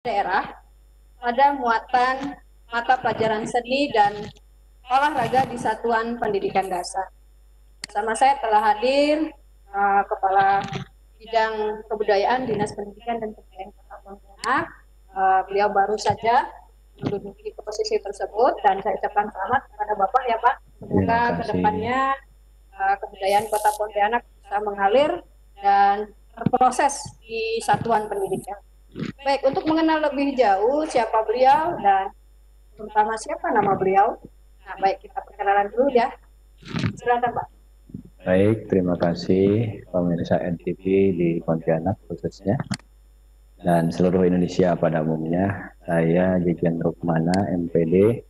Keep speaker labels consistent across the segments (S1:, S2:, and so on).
S1: daerah pada muatan mata pelajaran seni dan olahraga di Satuan Pendidikan Dasar. Bersama saya telah hadir Kepala Bidang Kebudayaan Dinas Pendidikan dan Kebudayaan Kota Pontianak. Beliau baru saja menduduki posisi tersebut dan saya ucapkan selamat kepada Bapak ya Pak. Semoga kedepannya kebudayaan Kota Pontianak bisa mengalir dan berproses di Satuan Pendidikan. Baik, untuk mengenal lebih jauh siapa beliau dan terutama siapa nama beliau. Nah, baik kita perkenalan dulu ya. Silakan Pak.
S2: Baik, terima kasih pemirsa NTV di Pontianak khususnya dan seluruh Indonesia pada umumnya. Saya Jejen Rukmana, MPD,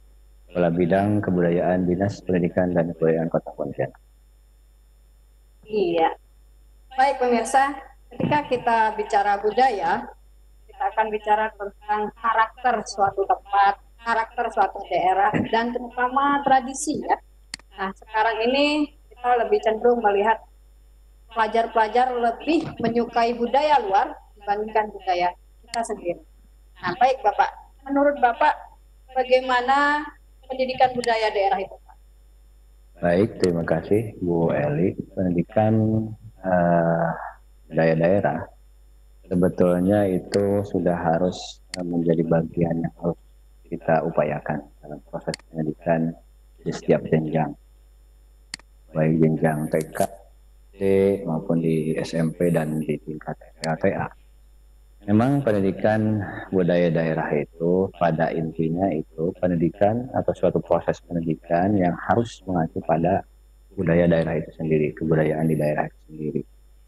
S2: Kepala Bidang Kebudayaan Dinas Pendidikan dan Kebudayaan Kota Pontianak.
S1: Iya. Baik pemirsa, ketika kita bicara budaya, kita akan bicara tentang karakter suatu tempat, karakter suatu daerah, dan terutama tradisi ya. Nah, sekarang ini kita lebih cenderung melihat pelajar-pelajar lebih menyukai budaya luar dibandingkan budaya kita sendiri. Nah, baik Bapak, menurut Bapak bagaimana pendidikan budaya daerah itu, Pak?
S2: Baik, terima kasih Bu Eli. Pendidikan budaya daerah sebetulnya itu sudah harus menjadi bagian yang harus kita upayakan dalam proses pendidikan di setiap jenjang, baik jenjang TK, maupun di SMP dan di tingkat LTA. Memang pendidikan budaya daerah itu pada intinya itu pendidikan atau suatu proses pendidikan yang harus mengacu pada budaya daerah itu sendiri, kebudayaan di daerah itu sendiri.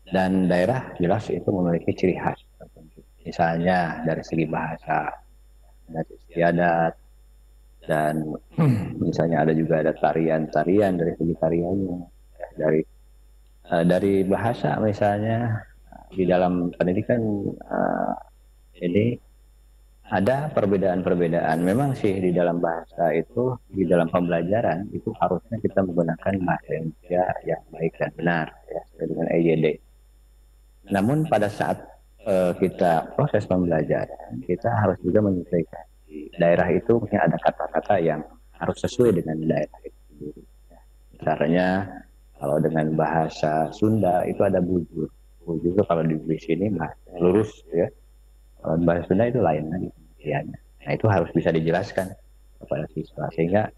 S2: Dan daerah jelas itu memiliki ciri khas tertentu. Misalnya dari segi bahasa, dari istiadat, dan misalnya ada tarian-tarian dari segi tariannya, dari bahasa misalnya di dalam pendidikan ini ada perbedaan-perbedaan. Memang sih di dalam bahasa itu, di dalam pembelajaran itu harusnya kita menggunakan bahasa Indonesia yang baik dan benar ya, sesuai dengan EYD. Namun pada saat kita proses pembelajaran, kita harus juga menyesuaikan. Di daerah itu mungkin ada kata-kata yang harus sesuai dengan daerah itu sendiri. Misalnya kalau dengan bahasa Sunda itu ada bujur. Bujur kalau di sini bahasa lurus ya. Kalau bahasa Sunda itu lain lagi pengertiannya. Nah itu harus bisa dijelaskan kepada siswa sehingga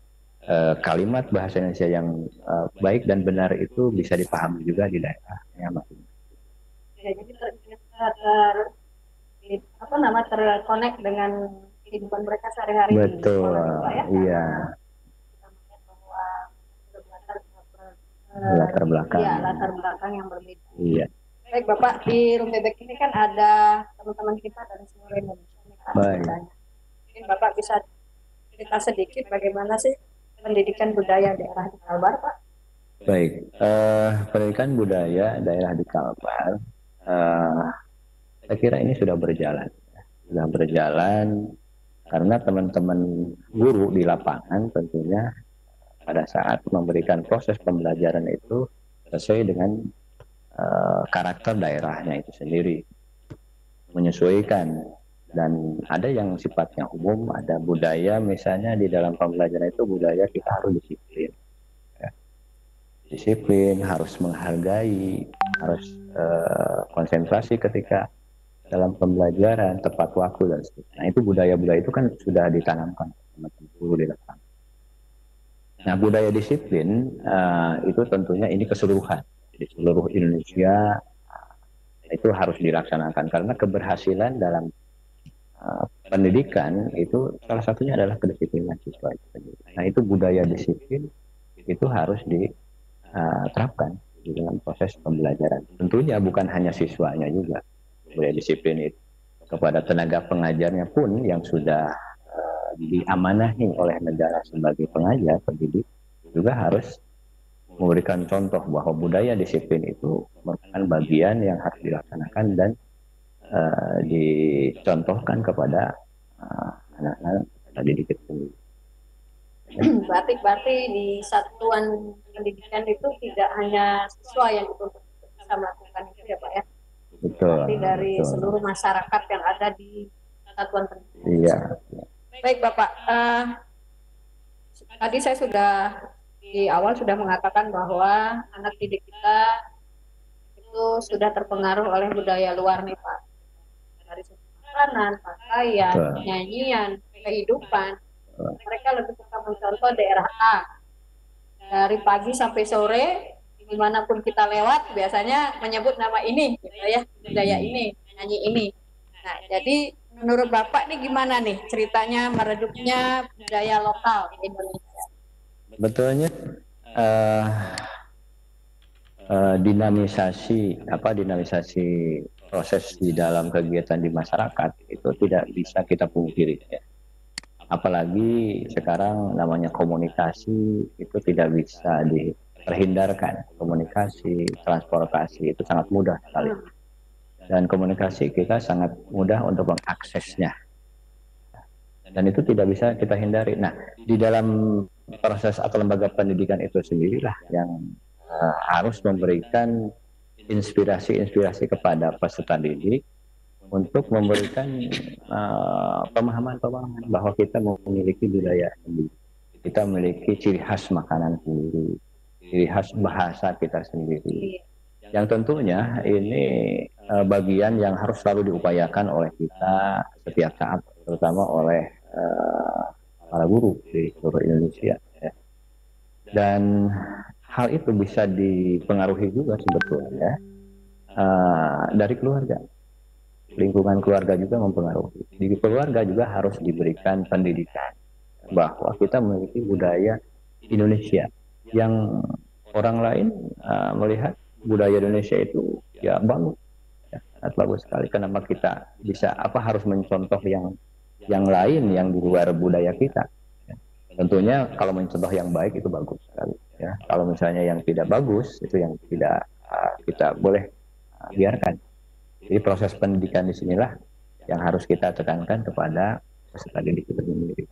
S2: kalimat bahasa Indonesia yang baik dan benar itu bisa dipahami juga di daerahnya masing-masing.
S1: Ya, jadi terkonek dengan kehidupan mereka sehari-hari di
S2: Betul,
S1: sekolah itu Pak ya.
S2: iya.
S1: Kita melihat bahwa
S2: Latar belakang.
S1: Ya, latar belakang yang berbeda.
S2: Iya.
S1: Baik Bapak, di Room Bebek ini kan ada teman-teman kita dari seluruh Indonesia.
S2: Baik.
S1: Mungkin Bapak bisa cerita sedikit bagaimana sih pendidikan budaya daerah di Kalbar, Pak?
S2: Baik, pendidikan budaya daerah di Kalbar, saya kira ini sudah berjalan. Sudah berjalan karena teman-teman guru di lapangan tentunya pada saat memberikan proses pembelajaran itu sesuai dengan karakter daerahnya itu sendiri, menyesuaikan. Dan ada yang sifatnya umum, ada budaya misalnya di dalam pembelajaran itu budaya kita harus disiplin. Disiplin, harus menghargai, harus konsentrasi ketika dalam pembelajaran, tepat waktu dan sebagainya. Nah itu budaya-budaya itu kan sudah ditanamkan teman-teman guru di lapangan. Nah budaya disiplin itu tentunya ini keseluruhan di seluruh Indonesia itu harus dilaksanakan karena keberhasilan dalam pendidikan itu salah satunya adalah kedisiplinan siswa itu sendiri. Nah itu budaya disiplin itu harus diterapkan di dalam proses pembelajaran. Tentunya bukan hanya siswanya juga. Budaya disiplin itu kepada tenaga pengajarnya pun yang sudah diamanahi oleh negara sebagai pengajar pendidik juga harus memberikan contoh bahwa budaya disiplin itu merupakan bagian yang harus dilaksanakan dan dicontohkan kepada anak-anak didik itu.
S1: Berarti di satuan pendidikan itu tidak hanya siswa yang bisa melakukan itu ya Pak ya?
S2: Betul.
S1: Berarti dari
S2: betul.
S1: seluruh masyarakat yang ada di satuan pendidikan.
S2: Iya.
S1: Baik Bapak, tadi saya sudah di awal sudah mengatakan bahwa anak didik kita itu sudah terpengaruh oleh budaya luar nih Pak. Dari segi makanan, pakaian, nyanyian, kehidupan. Mereka lebih suka mencontoh daerah A. Dari pagi sampai sore, dimanapun kita lewat, biasanya menyebut nama ini, gitu ya, budaya ini, nyanyi ini. Nah, jadi menurut Bapak nih gimana nih ceritanya meredupnya budaya lokal di Indonesia?
S2: Betulnya dinamisasi proses di dalam kegiatan di masyarakat itu tidak bisa kita pungkiri ya. Apalagi sekarang namanya komunikasi itu tidak bisa diperhindarkan. Komunikasi, transportasi itu sangat mudah sekali. Dan komunikasi kita sangat mudah untuk mengaksesnya. Dan itu tidak bisa kita hindari. Nah, di dalam proses atau lembaga pendidikan itu sendirilah yang harus memberikan inspirasi-inspirasi kepada peserta didik untuk memberikan pemahaman-pemahaman bahwa kita memiliki budaya sendiri, kita memiliki ciri khas makanan sendiri, ciri khas bahasa kita sendiri. Yang tentunya ini bagian yang harus selalu diupayakan oleh kita setiap saat, terutama oleh para guru di seluruh Indonesia. Ya. Dan hal itu bisa dipengaruhi juga sebetulnya dari keluarga. Lingkungan keluarga juga mempengaruhi. Di keluarga juga harus diberikan pendidikan bahwa kita memiliki budaya Indonesia yang orang lain melihat budaya Indonesia itu ya bagus, ya, sangat bagus sekali. Kenapa kita bisa harus mencontoh yang lain yang di luar budaya kita? Ya. Tentunya kalau mencontoh yang baik itu bagus sekali. Ya. Kalau misalnya yang tidak bagus itu yang tidak kita boleh biarkan. Jadi proses pendidikan di sinilah yang harus kita tekankan kepada peserta didik itu sendiri.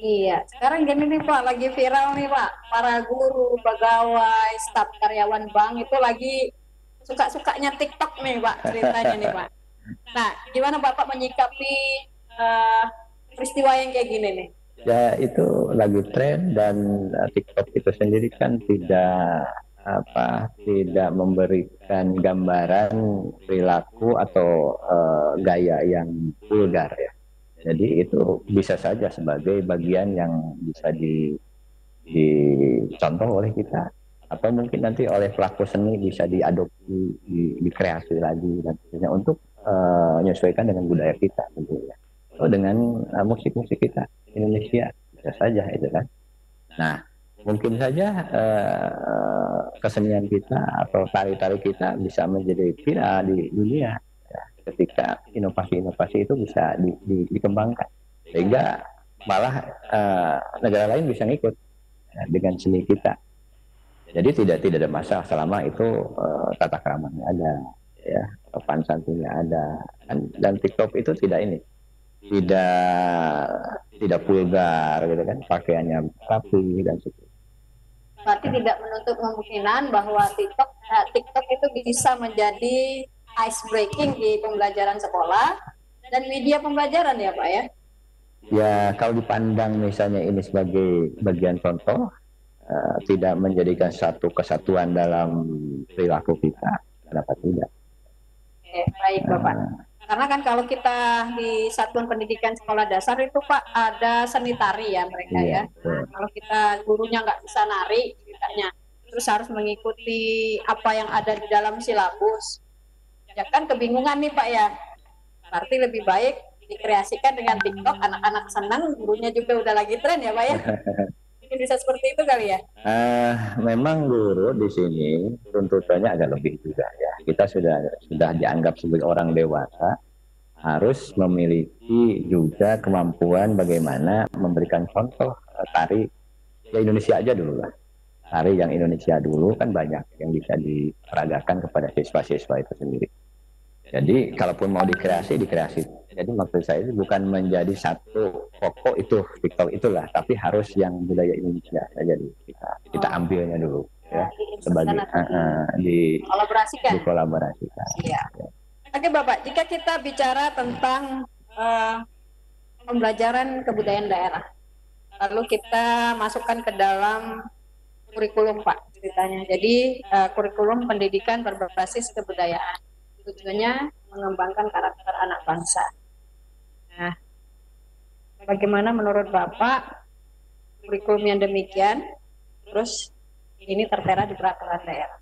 S1: Iya, sekarang gini nih Pak, lagi viral nih Pak, para guru, pegawai, staf karyawan bank itu lagi suka-sukanya TikTok nih Pak, ceritanya nih Pak. Nah, gimana Bapak menyikapi peristiwa yang kayak gini nih?
S2: Ya itu lagi tren dan TikTok itu sendiri kan tidak memberikan gambaran perilaku atau gaya yang vulgar ya. Jadi itu bisa saja sebagai bagian yang bisa dicontoh oleh kita, atau mungkin nanti oleh pelaku seni bisa diadopsi, dikreasi lagi dan sebagainya untuk menyesuaikan dengan budaya kita tentunya. Atau dengan musik-musik kita Indonesia bisa saja itu kan. Nah, mungkin saja kesenian kita atau tari-tari kita bisa menjadi viral di dunia ya, ketika inovasi-inovasi itu bisa dikembangkan sehingga malah negara lain bisa ngikut ya, dengan seni kita. Jadi tidak ada masalah selama itu tata keramanya ada, ya, sopan santunnya ada, dan TikTok itu tidak vulgar gitu kan, pakaiannya rapi dan sebagainya.
S1: Berarti tidak menutup kemungkinan bahwa TikTok itu bisa menjadi ice breaking di pembelajaran sekolah dan media pembelajaran ya Pak ya?
S2: Ya kalau dipandang misalnya ini sebagai bagian contoh, tidak menjadikan satu kesatuan dalam perilaku kita, kenapa tidak?
S1: Oke, baik Bapak. Karena kan kalau kita di satuan pendidikan sekolah dasar itu Pak ada seni tari ya mereka ya. Nah, kalau kita gurunya nggak bisa nari ceritanya, terus harus mengikuti apa yang ada di dalam silabus, ya kan kebingungan nih Pak ya. Berarti lebih baik dikreasikan dengan TikTok, anak-anak senang, gurunya juga udah lagi tren ya Pak ya. Mungkin bisa seperti itu kali ya.
S2: Memang guru di sini tuntutannya agak lebih juga ya. Kita sudah dianggap sebagai orang dewasa, harus memiliki juga kemampuan bagaimana memberikan contoh tari ya Indonesia aja dulu lah. Tari yang Indonesia dulu kan banyak yang bisa diperagakan kepada siswa-siswa itu sendiri. Jadi kalaupun mau dikreasi. Jadi maksud saya itu bukan menjadi satu pokok itu TikTok itulah, tapi harus yang budaya Indonesia saja kita ambilnya dulu ya sebagai dikolaborasikan.
S1: Iya. Oke Bapak, jika kita bicara tentang eh, pembelajaran kebudayaan daerah. Lalu kita masukkan ke dalam kurikulum Pak ceritanya. Jadi kurikulum pendidikan berbasis kebudayaan. Tujuannya mengembangkan karakter anak bangsa. Nah, bagaimana menurut Bapak kurikulum yang demikian? Terus ini tertera di peraturan daerah.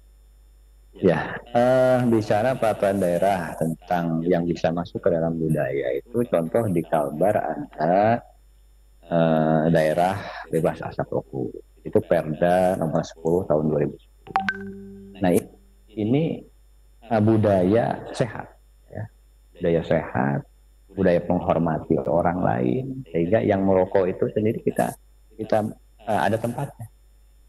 S2: Ya, bicara peraturan daerah tentang yang bisa masuk ke dalam budaya itu contoh di Kalbar ada daerah bebas asap rokok. Itu Perda nomor 10 tahun 2010. Nah, ini budaya sehat, ya. Budaya sehat, budaya menghormati orang lain, sehingga yang merokok itu sendiri kita kita ada tempatnya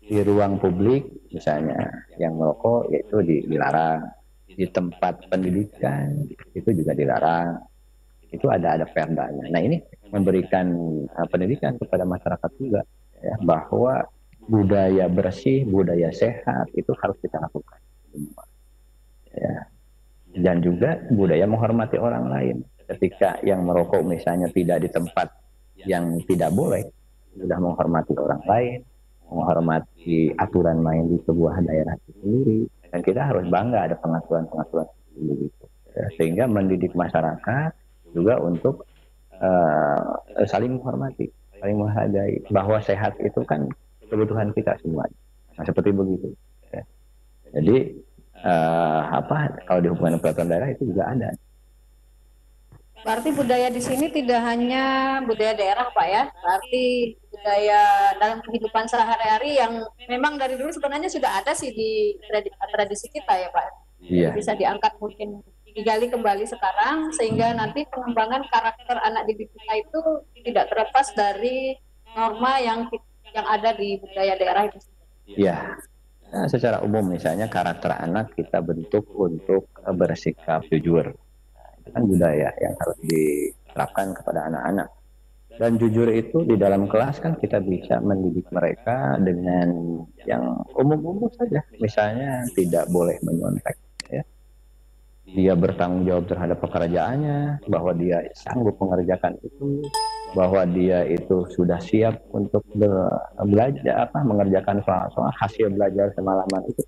S2: di ruang publik, misalnya yang merokok yaitu dilarang, di tempat pendidikan itu juga dilarang, itu ada perdanya. Nah, ini memberikan pendidikan kepada masyarakat juga, ya, bahwa budaya bersih, budaya sehat itu harus kita lakukan, ya. Dan juga budaya menghormati orang lain. Ketika yang merokok misalnya tidak di tempat yang tidak boleh, sudah menghormati orang lain, menghormati aturan main di sebuah daerah itu sendiri. Dan kita harus bangga ada pengaturan-pengaturan sendiri. Sehingga mendidik masyarakat juga untuk saling menghormati, saling menghargai, bahwa sehat itu kan kebutuhan kita semua. Nah, seperti begitu. Jadi kalau di hubungan peraturan daerah itu juga ada.
S1: Berarti budaya di sini tidak hanya budaya daerah Pak ya, berarti budaya dalam kehidupan sehari-hari yang memang dari dulu sebenarnya sudah ada sih di tradisi kita ya Pak.
S2: Iya.
S1: Bisa diangkat mungkin digali kembali sekarang sehingga nanti pengembangan karakter anak didik kita itu tidak terlepas dari norma yang ada di budaya daerah itu.
S2: Iya. Nah, secara umum misalnya karakter anak kita bentuk untuk bersikap jujur. Itu kan budaya yang harus diterapkan kepada anak-anak. Dan jujur itu di dalam kelas kan kita bisa mendidik mereka dengan yang umum-umum saja. Misalnya tidak boleh menyontek, ya. Dia bertanggung jawab terhadap pekerjaannya, bahwa dia sanggup mengerjakan itu, bahwa dia itu sudah siap untuk belajar, mengerjakan soal hasil belajar semalaman itu.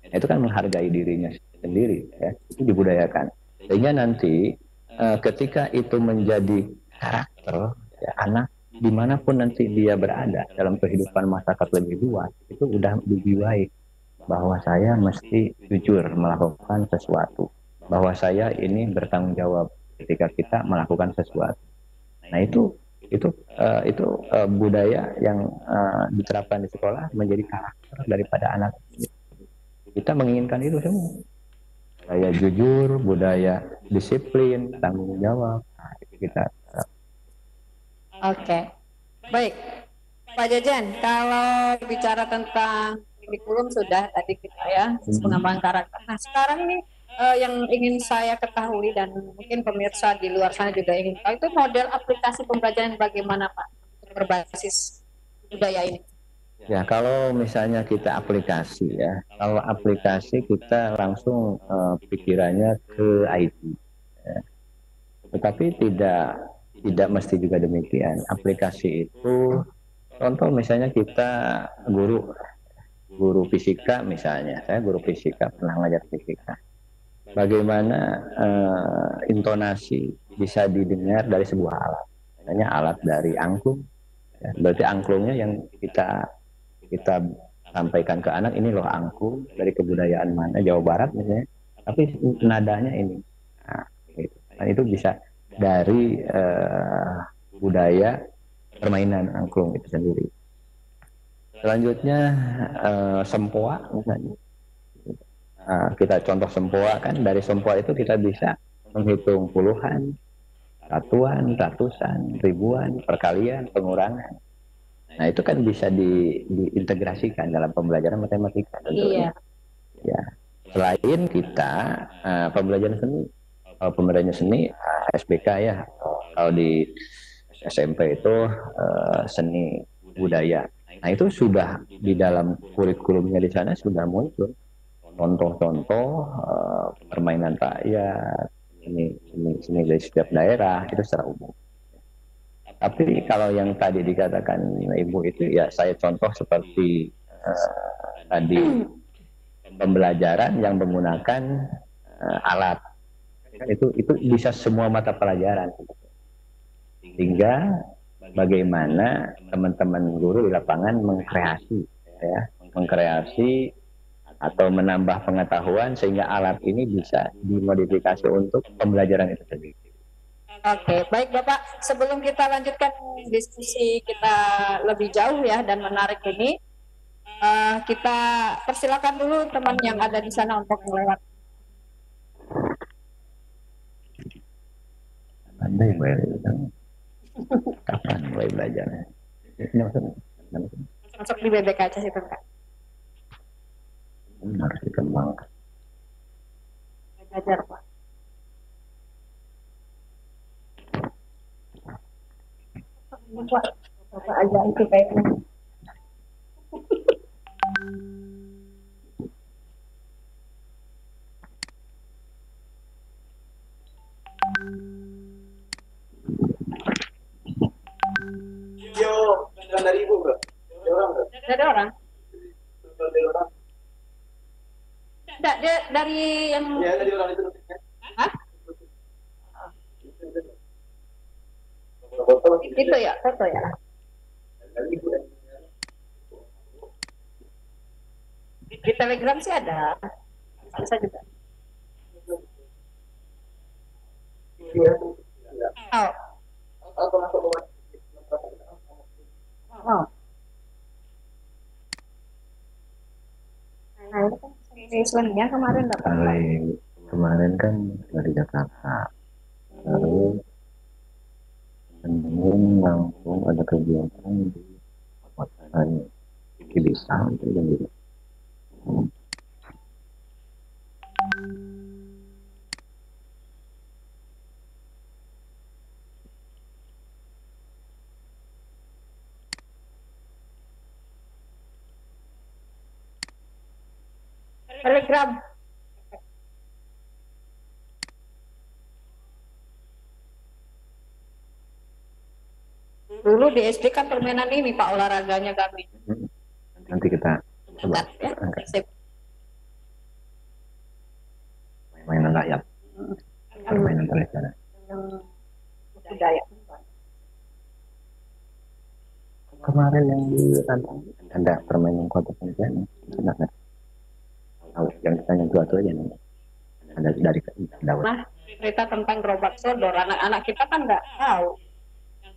S2: Itu kan menghargai dirinya sendiri, ya. Itu dibudayakan. Sehingga nanti ketika itu menjadi karakter, ya, anak dimanapun nanti dia berada dalam kehidupan masyarakat lebih luas, itu udah dijiwai bahwa saya mesti jujur melakukan sesuatu, bahwa saya ini bertanggung jawab ketika kita melakukan sesuatu. Nah, itu budaya yang diterapkan di sekolah menjadi karakter daripada anak. Kita menginginkan itu semua. Budaya jujur, budaya disiplin, tanggung jawab. Nah, itu kita.
S1: Oke, baik. Pak Jajan, kalau bicara tentang kurikulum sudah tadi kita ya, pengembangan karakter. Nah, sekarang ini yang ingin saya ketahui dan mungkin pemirsa di luar sana juga ingin tahu itu model aplikasi pembelajaran bagaimana Pak berbasis budaya ini.
S2: Ya, kalau misalnya kita aplikasi, ya, kalau aplikasi kita langsung pikirannya ke IT. Ya. Tetapi tidak mesti juga demikian. Aplikasi itu, contoh misalnya kita guru fisika misalnya, saya guru fisika pernah ngajar fisika. Bagaimana intonasi bisa didengar dari sebuah alat, misalnya alat dari angklung. Ya, berarti angklungnya yang kita sampaikan ke anak, ini loh angklung dari kebudayaan mana, Jawa Barat misalnya, tapi nadanya ini. Nah, gitu. Dan itu bisa dari budaya permainan angklung itu sendiri. Selanjutnya sempoa misalnya. Kita contoh sempoa, kan dari sempoa itu kita bisa menghitung puluhan, satuan, ratusan, ribuan, perkalian, pengurangan. Nah, itu kan bisa diintegrasikan dalam pembelajaran matematika tentunya. Iya. Ya. Selain kita pembelajaran seni, SBK ya, kalau di SMP itu seni budaya. Nah, itu sudah di dalam kurikulumnya di sana sudah muncul contoh-contoh permainan rakyat, seni dari setiap daerah itu secara umum. Tapi kalau yang tadi dikatakan Ibu itu ya saya contoh seperti tadi pembelajaran yang menggunakan alat itu bisa semua mata pelajaran. Sehingga bagaimana teman-teman guru di lapangan mengkreasi atau menambah pengetahuan sehingga alat ini bisa dimodifikasi untuk pembelajaran itu sendiri.
S1: Oke, baik Bapak. Sebelum kita lanjutkan diskusi kita lebih jauh ya dan menarik ini, kita persilakan dulu teman yang ada di sana untuk melewat.
S2: Andai mulai kapan mulai belajarnya? Ini maksudnya
S1: Masuk di BBKC situ Kak.
S2: harus dikembangkan.
S1: Belajar Pak. Bapak aja itu kayaknya.
S3: Yo, dari Ibu, Bro.
S1: Ada orang? Tidak, dia dari yang...
S3: Ya, dari orang itu.
S1: Hah? Itu ya, foto ya. Di Telegram sih ada. Bisa juga. Oh. Oh. Nah, itu kan Islamnya kemarin dapat.
S2: Kemarin kan dari Jakarta. Lalu langsung ada kegiatan di kawasan Kibisa itu yang gitu.
S1: Telegram. Dulu di SD kan permainan ini Pak olahraganya kami.
S2: Nanti kita coba
S1: ya.
S2: mainan rakyat, permainan tradisional.
S1: Budaya.
S2: Kemarin yang di Rantang ada permainan kotak pendidikan, enggak? Tahu yang ditanya tua aja nih. Ada dari Daud.
S1: Nah, cerita tentang gerobak sodor anak-anak kita kan nggak tahu.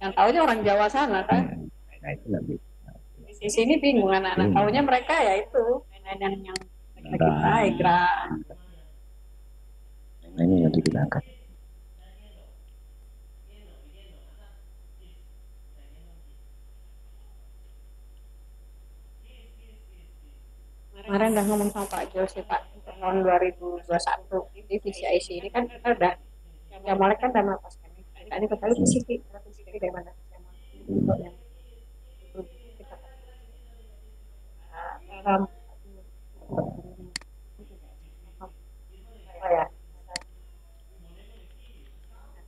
S1: Yang tahunya orang Jawa sana kan.
S2: Nah itu lebih.
S1: Di sini bingung anak-anak. Tahunya mereka ya itu mainan yang kita egrang.
S2: Nah ini nanti kita angkat.
S1: Kemarin udah ngomong sama Pak Jo sih Pak, tahun 2021 divisi IC ini kan kita udah yang mulai kan udah melepas kan. Ini kembali ke sini dari mana yang kita ya.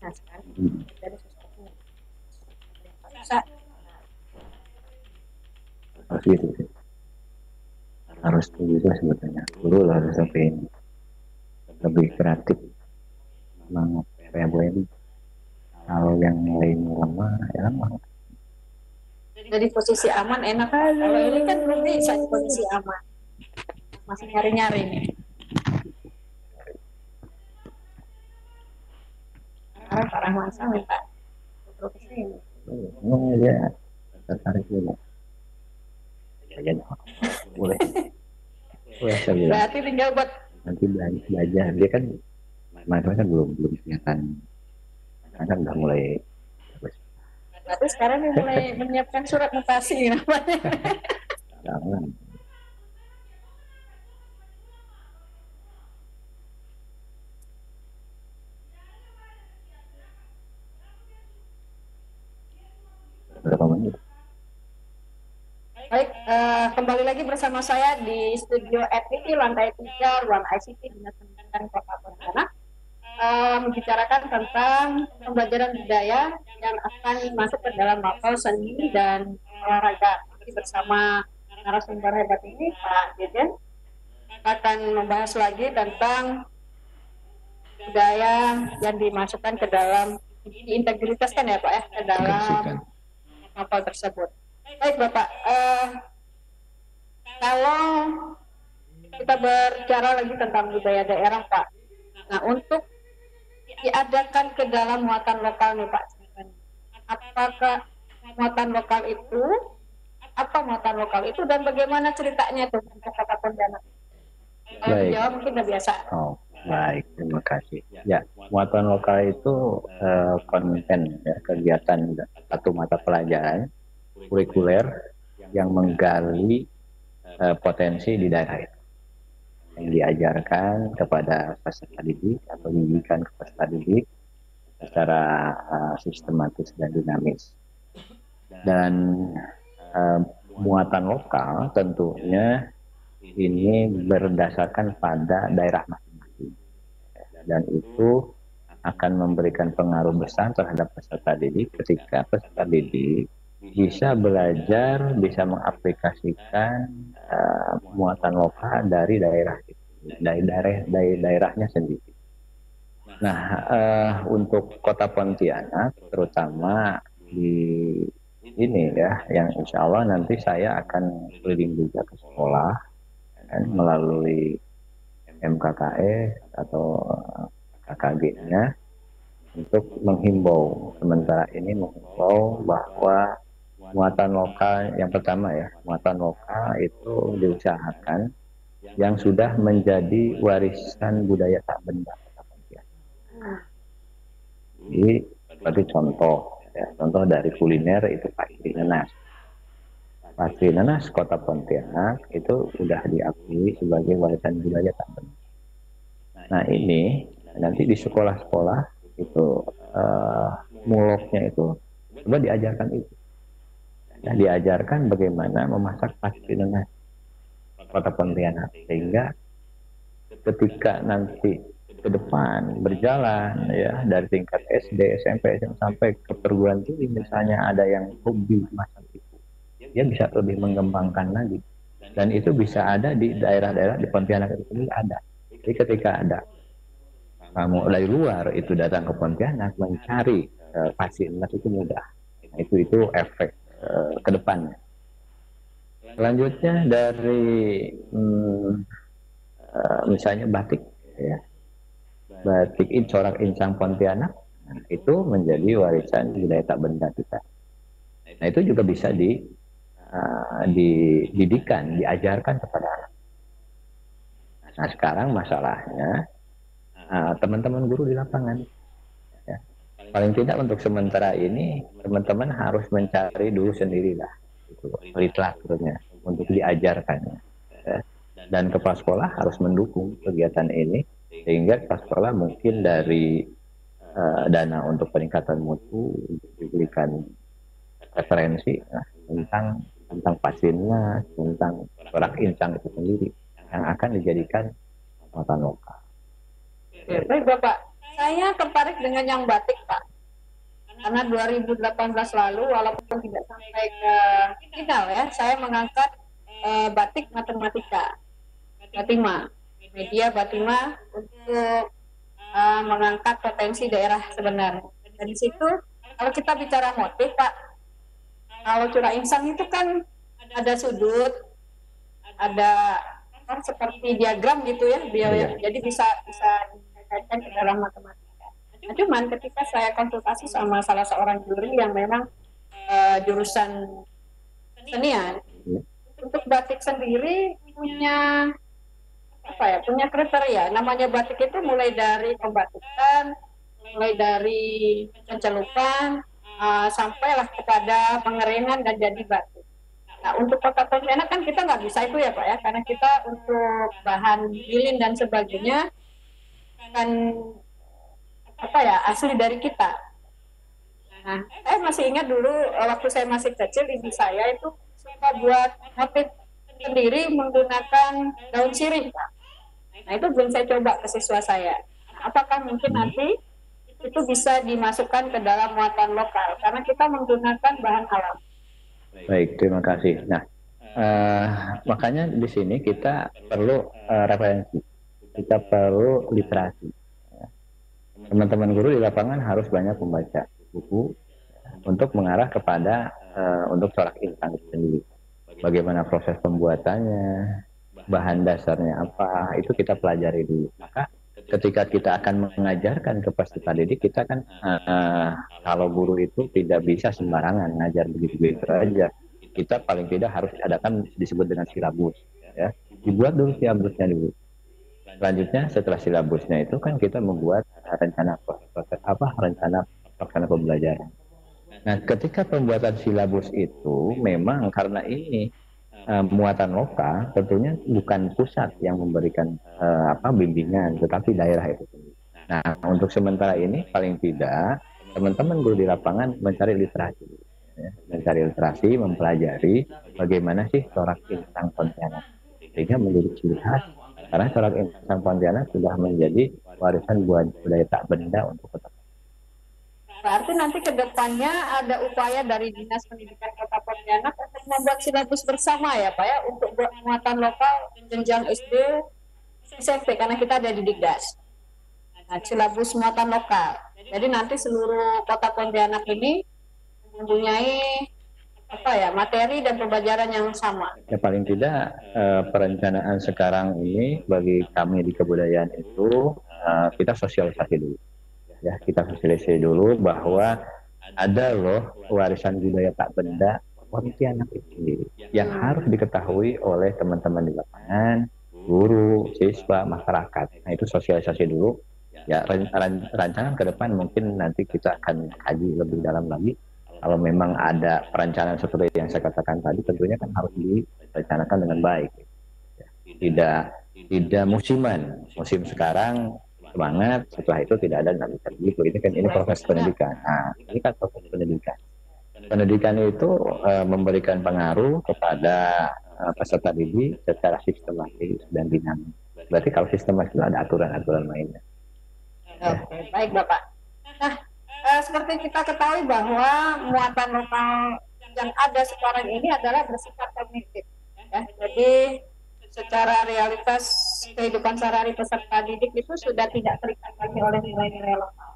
S1: Nah sekarang dari sesuatu bisa
S2: gitu sih. Harus begitu sebetulnya. Guru harus lebih kreatif, semangat kayak Bu Edi. Kalau yang lain lemah ya lemah.
S1: Jadi posisi aman enak aja. Kalau ini kan belum bisa di posisi aman. Masih nyari-nyari nih. Sekarang Pak Rahman saya minta profesi ini.
S2: Dia tertarik dulu. Ya, boleh.
S1: Berarti tinggal buat
S2: nanti belajar. Dia kan kemarin kan belum kelihatan. Kan udah mulai.
S1: Berarti sekarang nih mulai menyiapkan surat mutasi namanya.
S2: Jangan. Berapa menit?
S1: Baik, kembali lagi bersama saya di studio FPT lantai 3 ruang ICT Dinas Pendidikan Kota Pontianak. membicarakan tentang pembelajaran budaya yang akan masuk ke dalam mapel seni dan olahraga. Jadi bersama narasumber hebat ini, Pak Deden, akan membahas lagi tentang budaya yang dimasukkan ke dalam, diintegritaskan ya Pak ya, ke dalam mapel tersebut. Baik Bapak, kalau kita berbicara lagi tentang budaya daerah Pak, nah untuk diadakan ke dalam muatan lokal nih Pak, apakah muatan lokal itu, apa muatan lokal itu dan bagaimana ceritanya tuh untuk Kota Pontianak? Kalau dijawab mungkin udah biasa.
S2: Oh, baik, terima kasih. Ya, muatan lokal itu konten ya, kegiatan atau mata pelajaran kurikuler yang menggali potensi di daerah itu, yang diajarkan kepada peserta didik atau didikan ke peserta didik secara sistematis dan dinamis. Dan muatan lokal tentunya ini berdasarkan pada daerah masing-masing, dan itu akan memberikan pengaruh besar terhadap peserta didik ketika peserta didik bisa belajar, bisa mengaplikasikan muatan lokal dari daerah itu, dari daerahnya sendiri. Nah, untuk Kota Pontianak, terutama di ini ya, yang insya Allah nanti saya akan keliling juga ke sekolah, kan, melalui MKKS atau KKG-nya untuk menghimbau, sementara ini menghimbau bahwa muatan lokal yang pertama ya, muatan lokal itu diusahakan yang sudah menjadi warisan budaya tak benda. Jadi seperti contoh ya, contoh dari kuliner itu pastry nanas. Pastry nanas Kota Pontianak itu sudah diakui sebagai warisan budaya tak benda. Nah ini nanti di sekolah-sekolah itu muloknya itu coba diajarkan itu. Nah, diajarkan bagaimana memasak pastry nanas Kota Pontianak, sehingga ketika nanti ke depan berjalan ya dari tingkat SD, SMP, SMA sampai ke perguruan tinggi, misalnya ada yang hobi masak itu, dia bisa lebih mengembangkan lagi, dan itu bisa ada di daerah-daerah di Pontianak itu sendiri ada. Jadi ketika ada kamu dari luar itu datang ke Pontianak mencari pastry nanas itu mudah. Nah, itu efek ke depannya. Selanjutnya dari misalnya batik ya, batik corak insang Pontianak, nah, itu menjadi warisan budaya tak benda kita. Nah itu juga bisa dididikan, diajarkan kepada anak. Nah sekarang masalahnya teman-teman guru di lapangan ya, paling tidak untuk sementara ini teman-teman harus mencari dulu sendirilah itu literaturnya untuk diajarkannya ya. Dan kepala sekolah harus mendukung kegiatan ini, sehingga kepala sekolah mungkin dari dana untuk peningkatan mutu diberikan referensi tentang pasiennya, tentang corak insang itu sendiri yang akan dijadikan muatan lokal.
S1: Ya, baik Bapak, saya tertarik dengan yang batik Pak, karena 2018 lalu walaupun tidak sampai ke final ya, saya mengangkat batik matematika, Batima, media Batima, untuk mengangkat potensi daerah sebenarnya. Dan di situ kalau kita bicara motif Pak, kalau curah insang itu kan ada sudut, ada seperti diagram gitu ya, jadi bisa dikaitkan ke dalam matematika. Nah, cuman ketika saya konsultasi sama salah seorang juri yang memang jurusan senian, untuk batik sendiri punya punya kriteria. Namanya batik itu mulai dari pembatikan, mulai dari pencelupan, sampailah kepada pengeringan dan jadi batik. Nah, untuk Kota Pontianak kan kita nggak bisa itu ya Pak ya, karena kita untuk bahan lilin dan sebagainya kan asli dari kita. Nah, saya masih ingat dulu waktu saya masih kecil, ibu saya itu suka buat motif sendiri menggunakan daun sirih Pak. Nah itu belum saya coba ke siswa saya. apakah mungkin nanti itu bisa dimasukkan ke dalam muatan lokal karena kita menggunakan bahan alam.
S2: Baik, terima kasih. Nah, makanya di sini kita perlu referensi, kita perlu literasi. Teman-teman guru di lapangan harus banyak membaca buku untuk mengarah kepada untuk corak insang itu sendiri. Bagaimana proses pembuatannya, bahan dasarnya apa, itu kita pelajari dulu. Maka ketika kita akan mengajarkan ke peserta didik, kita kan kalau guru itu tidak bisa sembarangan ngajar begitu-begitu aja. Kita paling tidak harus adakan disebut dengan silabus, ya. Dibuat dulu silabusnya dulu. Selanjutnya setelah silabusnya itu kan kita membuat rencana rencana pelaksana pembelajaran. Nah, ketika pembuatan silabus itu memang karena ini muatan lokal, tentunya bukan pusat yang memberikan bimbingan, tetapi daerah itu sendiri. Nah, untuk sementara ini paling tidak teman-teman guru di lapangan mencari literasi, ya. Mencari literasi, mempelajari bagaimana sih corak insang Pontianak, sehingga menjadi ciri khas. Karena corak insang Pontianak sudah menjadi warisan budaya tak benda untuk kota.
S1: Berarti nanti ke depannya ada upaya dari Dinas Pendidikan Kota Pontianak untuk membuat silabus bersama ya Pak ya, untuk muatan lokal jenjang SD, SMP, karena kita ada di Dikdas. Nah, silabus muatan lokal. Jadi nanti seluruh Kota Pontianak ini mempunyai materi dan pembelajaran yang sama.
S2: Ya paling tidak perencanaan sekarang ini bagi kami di kebudayaan itu kita sosialisasi dulu. Ya, kita sosialisasi dulu bahwa ada loh warisan budaya tak benda Pontianak itu sendiri yang harus diketahui oleh teman-teman di lapangan, guru, siswa, masyarakat. Nah, itu sosialisasi dulu. Ya, rancangan ke depan mungkin nanti kita akan kaji lebih dalam lagi. Kalau memang ada perencanaan seperti yang saya katakan tadi, tentunya kan harus direncanakan dengan baik. Tidak musiman. Musim sekarang semangat, setelah itu tidak ada, nggak bisa begitu. Ini proses pendidikan. Nah, ini kan proses pendidikan. Pendidikan itu memberikan pengaruh kepada peserta didik secara sistematis dan dinamis. Berarti kalau sistematis itu ada aturan-aturan mainnya.
S1: Oke, baik Bapak. Nah, seperti kita ketahui bahwa muatan lokal yang ada sekarang ini adalah bersifat kognitif. Ya, jadi secara realitas kehidupan sehari-hari peserta didik itu sudah tidak terikat lagi oleh nilai-nilai lokal.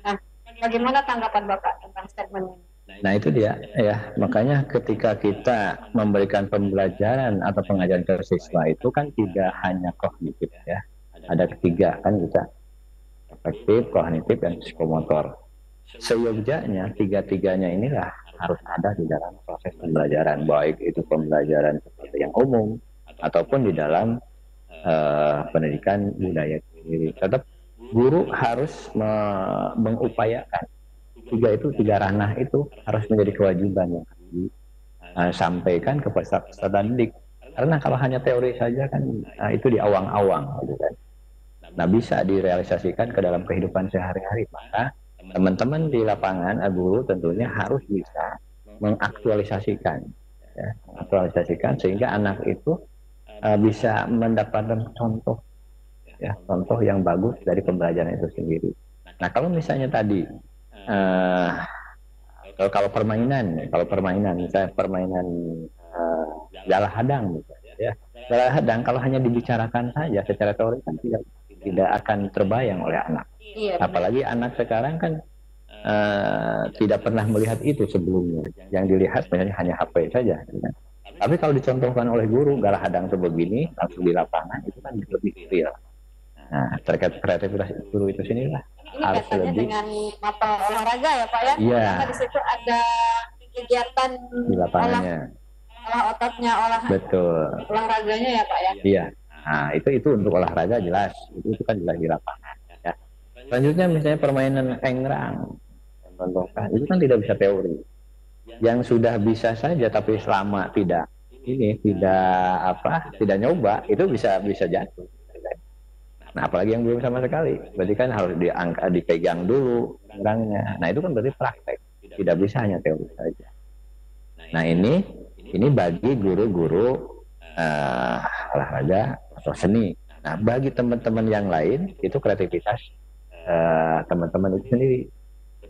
S1: Nah, bagaimana tanggapan Bapak tentang statement ini?
S2: Nah, itu dia ya. Makanya ketika kita memberikan pembelajaran atau pengajaran ke siswa itu kan tidak hanya kognitif ya. Ada ketiga kan kita, afektif, kognitif, dan psikomotor. Seyogyanya tiga-tiganya inilah harus ada di dalam proses pembelajaran, baik itu pembelajaran seperti yang umum ataupun di dalam pendidikan budaya sendiri. Tetap guru harus mengupayakan tiga ranah itu harus menjadi kewajiban yang disampaikan ke peserta didik. Karena kalau hanya teori saja kan itu di awang-awang, gitu kan. Nah, bisa direalisasikan ke dalam kehidupan sehari-hari. Maka teman-teman di lapangan, guru tentunya harus bisa mengaktualisasikan, ya, mengaktualisasikan sehingga anak itu bisa mendapatkan contoh, ya, contoh yang bagus dari pembelajaran itu sendiri. Nah, kalau misalnya tadi kalau permainan, misalnya permainan jala hadang, misalnya, ya, jala hadang kalau hanya dibicarakan saja secara teori kan tidak akan terbayang oleh anak. Iya, apalagi anak sekarang kan tidak pernah melihat itu sebelumnya. Yang dilihat hanya HP saja. Kan? Tapi kalau dicontohkan oleh guru, jala hadang sebegini, langsung di lapangan, itu kan lebih real. Nah, terkait kreativitas guru itu sinilah
S1: ini harus lebih dengan mata olahraga ya Pak ya.
S2: Iya.
S1: Karena di situ ada kegiatan
S2: di lapangannya.
S1: Olah ototnya, olahraganya ya Pak ya.
S2: Iya. Nah, itu untuk olahraga jelas. Itu kan jelas di lapangan. Ya. Selanjutnya misalnya permainan engrang, itu kan tidak bisa teori. Yang sudah bisa saja tapi selama tidak nyoba itu bisa jatuh. Nah, apalagi yang belum sama sekali, berarti kan harus dipegang dulu engrangnya. Nah, itu kan berarti praktek, tidak bisa hanya teori saja. Nah, ini bagi guru-guru olahraga atau seni. Nah, bagi teman-teman yang lain itu kreativitas teman-teman itu sendiri.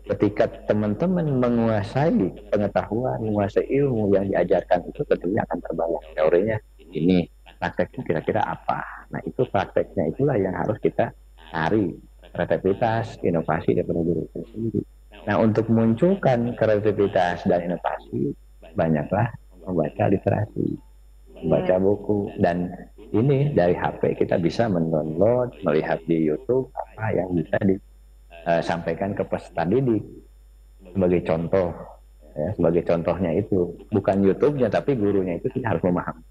S2: Ketika teman-teman menguasai pengetahuan, menguasai ilmu yang diajarkan itu tentunya akan terbayang. Teorinya ini, prakteknya kira-kira apa. Nah itu prakteknya itulah yang harus kita cari. Kreativitas, inovasi daripada diri sendiri. Nah untuk munculkan kreativitas dan inovasi, banyaklah membaca literasi, membaca buku. Dan ini dari HP kita bisa mendownload, melihat di YouTube apa yang bisa disampaikan ke peserta didik. Sebagai contoh, ya, sebagai contohnya itu bukan YouTube-nya tapi gurunya itu kita harus memahami.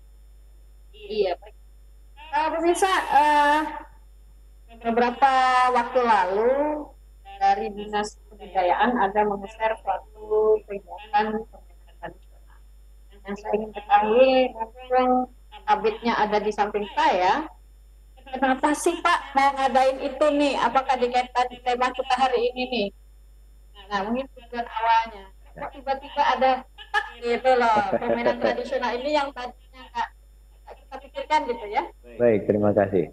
S1: Iya, baik. Pemirsa, beberapa waktu lalu dari Dinas Kebudayaan ada meng-share suatu kegiatan permainan tradisional. Yang saya ingin ketahui, mumpung kabitnya ada di samping saya, kenapa sih Pak mau ngadain itu nih? Apakah dikaitkan tema kita hari ini nih? Nah, mungkin tujuan awalnya. Kok tiba-tiba ada gitu loh, permainan tradisional ini yang tadinya nggak kita pikirkan gitu ya.
S2: Baik, terima kasih.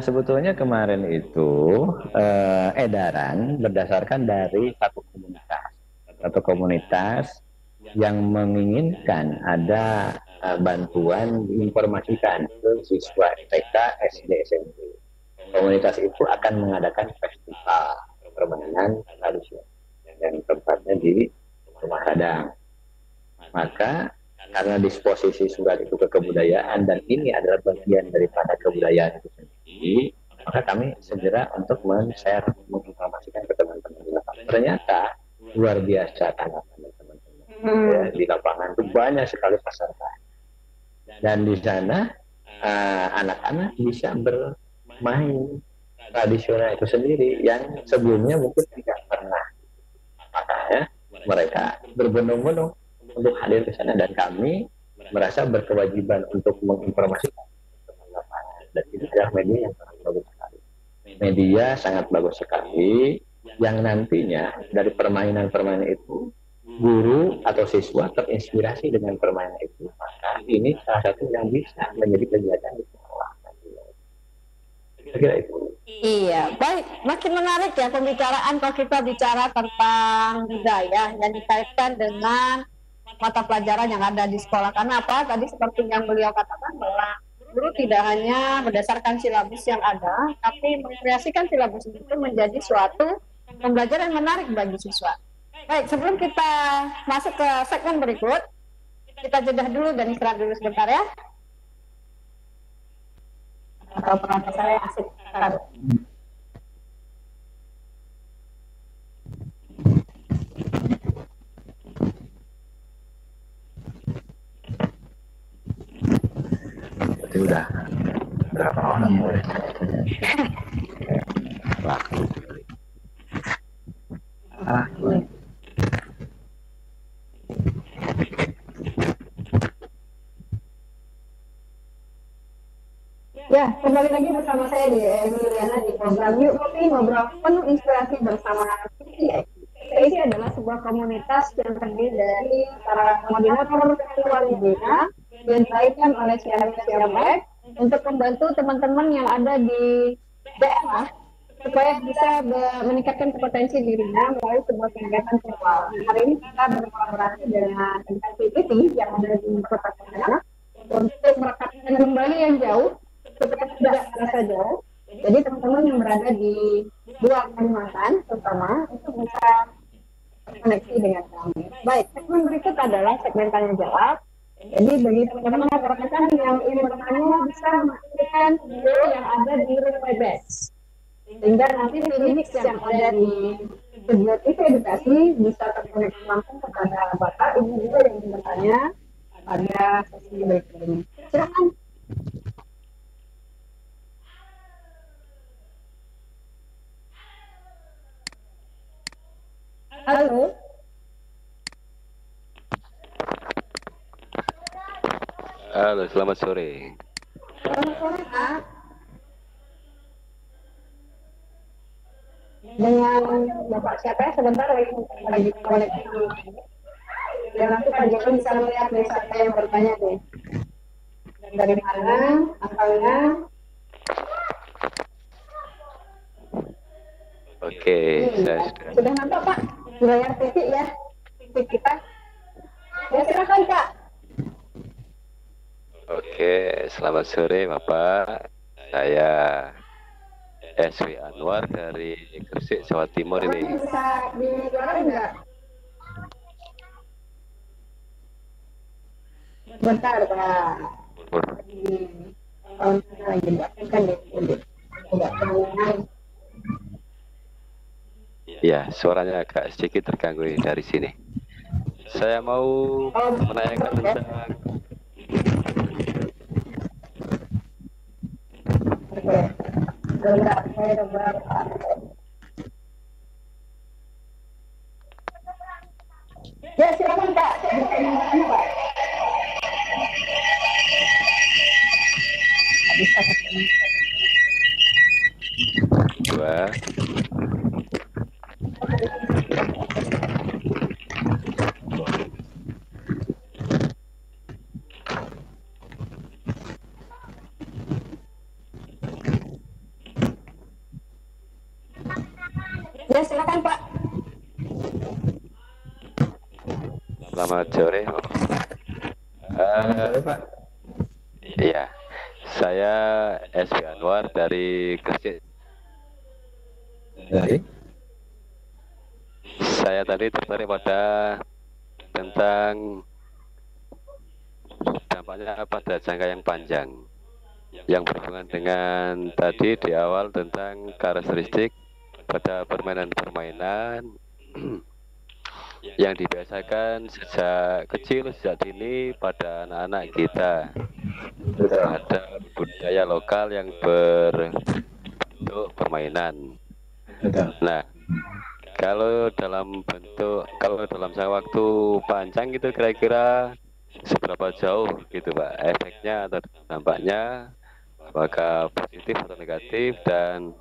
S2: Sebetulnya kemarin itu edaran berdasarkan dari satu komunitas yang menginginkan ada bantuan diinformasikan ke siswa TK, SD, SMP. Komunitas itu akan mengadakan festival permainan tradisional dan tempatnya di Rumah Radang. Maka karena disposisi surat itu ke kebudayaan dan ini adalah bagian daripada kebudayaan itu sendiri, maka kami segera untuk men-share, menginformasikan ke teman-teman di lapangan. Ternyata luar biasa tanggapan teman-teman. Ya, di lapangan itu banyak sekali peserta. Dan di sana anak-anak bisa bermain tradisional itu sendiri yang sebelumnya mungkin tidak pernah. Makanya mereka berbondong-bondong untuk hadir ke sana dan kami merasa berkewajiban untuk menginformasikan teman lapangan. Dan itu adalah media yang sangat bagus sekali. Media sangat bagus sekali yang nantinya dari permainan-permainan itu guru atau siswa terinspirasi dengan permainan itu. Maka ini salah satu yang bisa menjadi kegiatan di sekolah. Kira-kira itu.
S1: Iya, baik. Makin menarik ya pembicaraan kalau kita bicara tentang budaya yang dikaitkan dengan mata pelajaran yang ada di sekolah. Karena apa? Tadi seperti yang beliau katakan bahwa guru tidak hanya berdasarkan silabus yang ada, tapi mengkreasikan silabus itu menjadi suatu pembelajaran yang menarik bagi siswa. Baik, sebelum kita masuk ke segmen berikut, kita jeda dulu dan istirahat dulu sebentar ya. Atau perangkat saya asik.
S2: Berarti udah berapa orang boleh laku.
S1: Ya, kembali lagi bersama saya di Emiliana di program Yuk Kopi Ngobrol Penuh Inspirasi bersama PCI. PCI adalah sebuah komunitas yang terdiri dari para koordinator ketua Libina yang dilahirkan oleh Siamek untuk membantu teman-teman yang ada di daerah supaya bisa meningkatkan kompetensi dirinya melalui sebuah kegiatan virtual. Hari ini kita berkolaborasi dengan PCI yang ada di Kota Pontianak untuk merekatkan kembali yang jauh supaya tidak terasa jauh. Jadi teman-teman yang berada di dua Kalimantan terutama itu bisa koneksi dengan kami. Baik, segmen berikut adalah segmen tanya jawab. Jadi bagi teman-teman rekan-rekan yang ingin bertanya bisa mengaktifkan video yang ada di room Webex. Sehingga nanti Phoenix yang ada di studio TV edukasi bisa terkoneksi langsung kepada Bapak Ibu juga yang ingin bertanya pada sesi berikut ini. Silakan. Halo.
S4: Halo, selamat sore.
S1: Selamat sore, Pak. Dengan Bapak siapa ya? Sebentar lagi koneksi dulu. Dan nanti Pak Joko bisa melihat dari siapa yang bertanya deh. Dari mana, asalnya.
S4: Oke, saya sudah.
S1: Sudah nampak Pak, di layar TV ya, TV kita. Ya silakan Pak.
S4: Oke, selamat sore Bapak. Saya SW Anwar dari Gresik, Jawa Timur ini.
S1: Bisa disuarakan enggak? Bentar Pak. Lagi kan enggak terlalu.
S4: Ya, suaranya agak sedikit terganggu dari sini. Saya mau menanyakan tentang
S1: Ya silakan Pak.
S4: dua.
S1: Ya silakan Pak.
S4: Selamat sore.
S2: Pak.
S4: Iya, saya SW Anwar dari Gresik.
S2: Dari
S4: Saya tadi tertarik pada tentang dampaknya pada jangka yang panjang, yang berhubungan dengan tadi di awal tentang karakteristik pada permainan-permainan yang dibiasakan sejak kecil, sejak dini pada anak-anak kita terhadap budaya lokal yang berbentuk permainan. Nah, kalau dalam jangka waktu panjang gitu kira-kira seberapa jauh gitu Pak efeknya atau dampaknya, apakah positif atau negatif, dan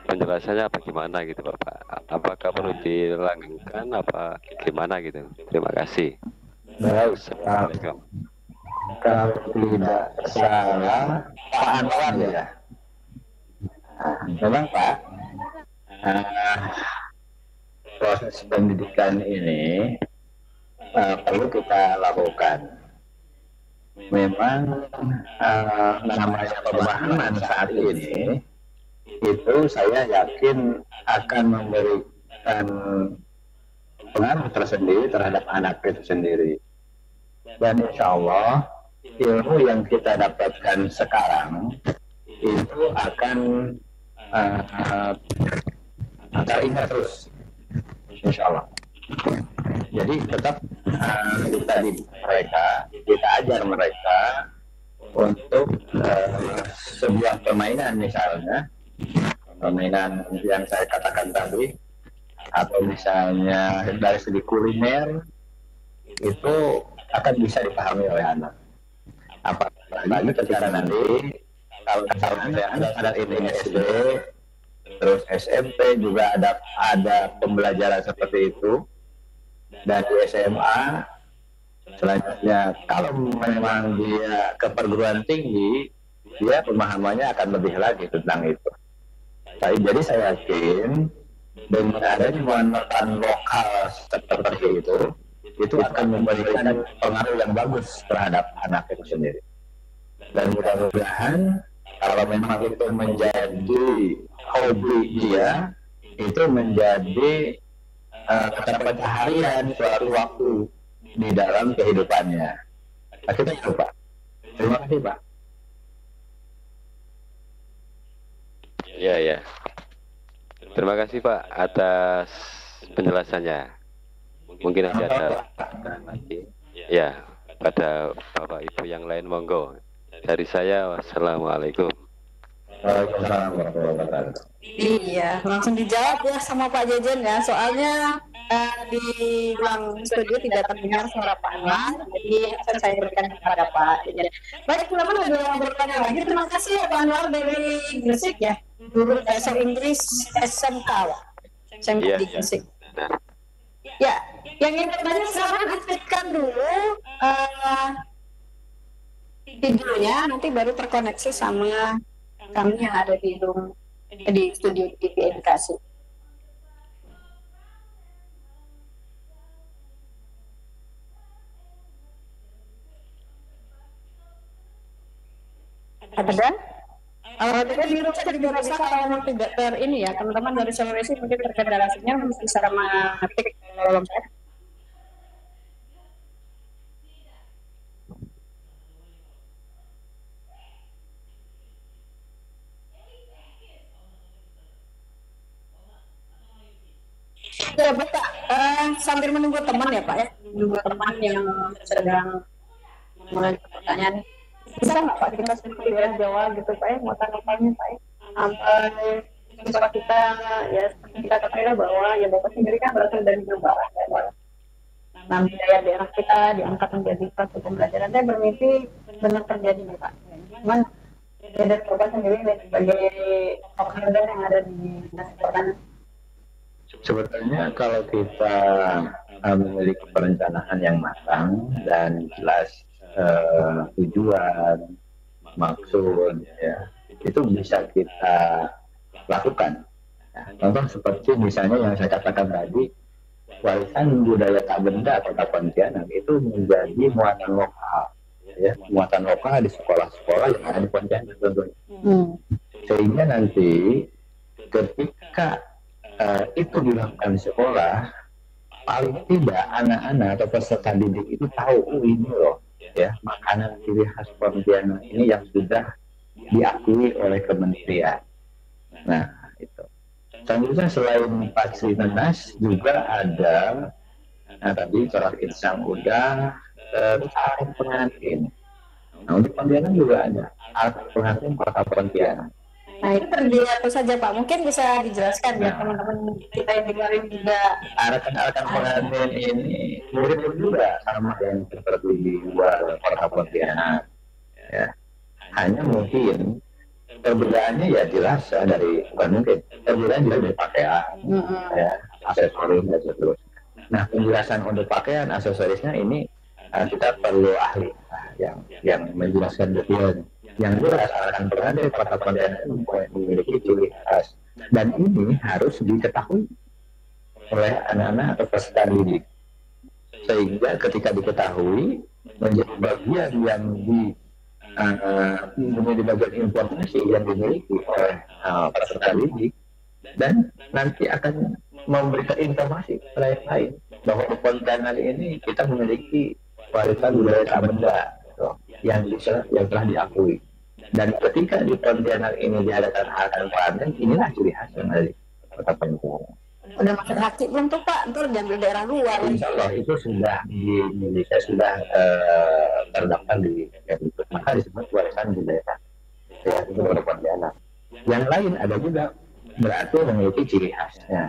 S4: penjelasannya bagaimana gitu Bapak? Apakah perlu dilanggengkan apa gimana gitu? Terima kasih.
S2: Baik,
S4: Assalamualaikum.
S2: kalau tidak salah Pak Anwar ya. Memang Pak, proses pendidikan ini perlu kita lakukan. Memang namanya pemahaman saat ini itu saya yakin akan memberikan pengaruh tersendiri terhadap anak itu sendiri. Dan insya Allah ilmu yang kita dapatkan sekarang itu akan teringat terus, insya Allah. Jadi tetap kita ajar mereka untuk sebuah permainan, misalnya permainan yang saya katakan tadi, atau misalnya dari segi kuliner, itu akan bisa dipahami oleh anak. Apalagi ketika nanti kalau misalnya anak ini SD, terus SMP juga ada pembelajaran seperti itu, dan di SMA selanjutnya kalau memang dia ke perguruan tinggi, dia pemahamannya akan lebih lagi tentang itu. Jadi saya yakin dengan adanya penguatan lokal seperti itu akan memberikan pengaruh yang bagus terhadap anak itu sendiri. Dan mudah-mudahan kalau memang itu menjadi hobi dia, itu menjadi mata pencaharian suatu waktu di dalam kehidupannya. Nah, kita coba. Terima kasih Pak.
S4: Ya. Terima kasih Pak atas penjelasannya. Mungkin nanti ada lagi. Ya, pada Bapak Ibu yang lain monggo. Dari saya, wassalamualaikum.
S2: Waalaikumsalam warahmatullahi wabarakatuh.
S1: Iya, langsung dijawab ya sama Pak Jejen ya. Soalnya di ruang studio tidak terdengar suara Pak Anwar, jadi saya berikan kepada Pak Jejen. Baik, teman-teman ada yang bertanya lagi. Terima kasih ya Pak Anwar dari Gresik ya, guru bahasa Inggris SMK, SMK di Gresik. Ya, yang ingin bertanya silahkan aktifkan dulu videonya, nanti baru terkoneksi sama kami yang ada di room di studio TV edukasi. Ada? Kita di rumah jadi bisa kalau mau tidak ini ya teman-teman dari Sulawesi mungkin terkendalasinya bisa mengetik kolom chat. Ya, Bapak, sambil menunggu teman ya Pak ya, menunggu teman yang sedang mulai pertanyaan. Bisa nggak Pak kita seperti daerah Jawa gitu Pak ya, muatan-muatannya Pak ya, sampai siswa kita ya seperti kita ketahui bahwa ya Bapak sendiri kan berasal dari Jawa Barat ya Pak. Nah, daerah kita diangkat menjadi suatu pembelajaran. Saya bermimpi benar terjadi nih Pak. Cuman ya dari Bapak sendiri sebagai pekerja yang ada di dinas pertanian.
S2: Sebetulnya kalau kita memiliki perencanaan yang matang dan jelas tujuan, maksud, ya, itu bisa kita lakukan. Nah, contoh seperti misalnya yang saya katakan tadi, warisan budaya tak benda Kota Pontianak itu menjadi muatan lokal, ya, muatan lokal di sekolah-sekolah yang ada di Pontianak tentunya. Sehingga nanti ketika itu dilakukan di sekolah, paling tidak anak-anak atau peserta didik itu tahu, oh ini loh, ya, makanan ciri khas Pontianak ini yang sudah diakui oleh kementerian. Nah, itu. Selanjutnya selain fasilitas juga ada, nah tadi corak insang udah, alat pengantin. Nah, untuk Pontianak juga ada alat pengantin Kota Pontianak.
S1: Nah itu terdiri apa saja Pak? Mungkin bisa dijelaskan ya teman-teman kita yang dengerin juga.
S2: Aratan-aratan pengantin ini mirip juga sama yang seperti di luar Kota Pontianak. Ya. Hanya mungkin perbedaannya ya jelas ya, dari bukan mungkin perbedaan juga dari pakaian, ya, aksesoris dan seterusnya. Nah penjelasan untuk pakaian aksesorisnya ini kita perlu ahli yang menjelaskan detailnya. Yang jelas akan berada di Kota Pontianak memiliki ciri khas dan ini harus diketahui oleh anak-anak atau peserta didik, sehingga ketika diketahui menjadi bagian yang menjadi bagian informasi yang dimiliki oleh peserta didik, dan nanti akan memberikan informasi kepada yang lain bahwa di Pontianak ini kita memiliki warisan budaya tak benda yang telah diakui. Dan ketika di Pontianak ini diadakan acara panen, inilah ciri khas yang ada di Kota Pontianak.
S1: Udah makan haki belum tuh Pak? Ntar diambil daerah luar.
S2: Insya Allah itu sudah di Indonesia sudah terdaftar di itu, maka disebut warisan budaya ya, itu Kota Pontianak. Yang lain ada juga berarti memiliki ciri khasnya,